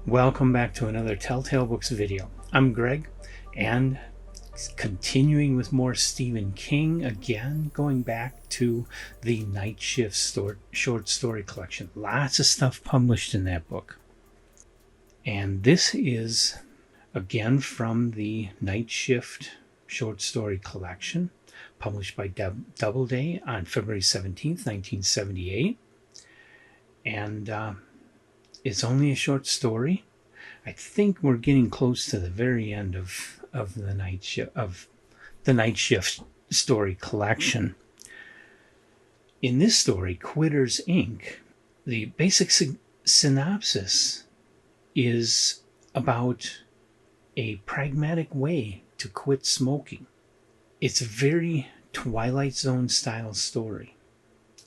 Welcome back to another Telltale Books video. I'm Greg, and continuing with more Stephen King, again going back to the Night Shift short story collection. Lots of stuff published in that book. And this is again from the Night Shift short story collection, published by Doubleday on February 17th, 1978. And it's only a short story. I think we're getting close to the very end of the Night Shift story collection. In this story, Quitters Inc., the basic synopsis is about a pragmatic way to quit smoking. It's a very Twilight Zone style story.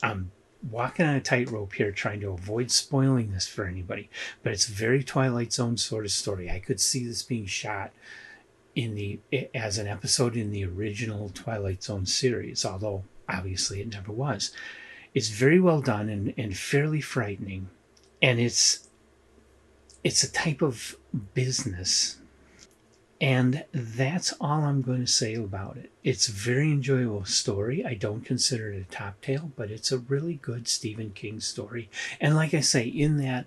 I'm walking on a tightrope here trying to avoid spoiling this for anybody, but it's a very Twilight Zone sort of story. I could see this being shot as an episode in the original Twilight Zone series, although obviously it never was. It's very well done and fairly frightening, and it's a type of business. And that's all I'm going to say about it. It's a very enjoyable story. I don't consider it a top tale, but it's a really good Stephen King story. And like I say, in that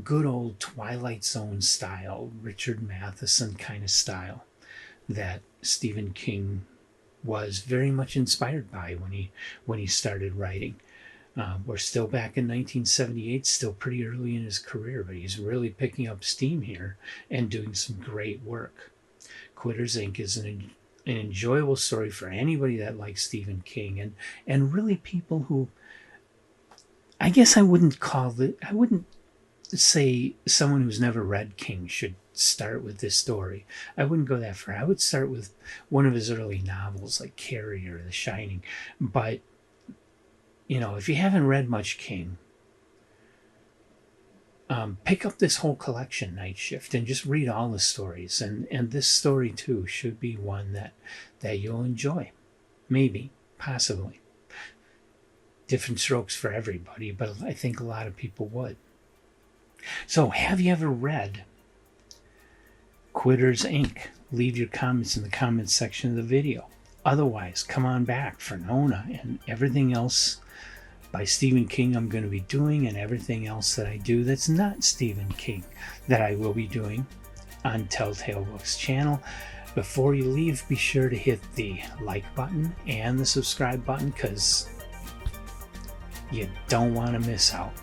good old Twilight Zone style, Richard Matheson kind of style that Stephen King was very much inspired by when he started writing. We're still back in 1978, still pretty early in his career, but he's really picking up steam here and doing some great work. Quitters Inc. is an enjoyable story for anybody that likes Stephen King, and really people who, I guess I wouldn't say someone who's never read King should start with this story. I wouldn't go that far. I would start with one of his early novels like Carrie or The Shining. But, if you haven't read much King, pick up this whole collection, Night Shift, and just read all the stories. And this story, too, should be one that you'll enjoy. Maybe, possibly. Different strokes for everybody, but I think a lot of people would. So, have you ever read Quitters Inc.? Leave your comments in the comments section of the video. Otherwise, come on back for Nona and everything else by Stephen King I'm going to be doing, and everything else that I do that's not Stephen King that I will be doing on Telltale Books channel. Before you leave, be sure to hit the like button and the subscribe button, because you don't want to miss out.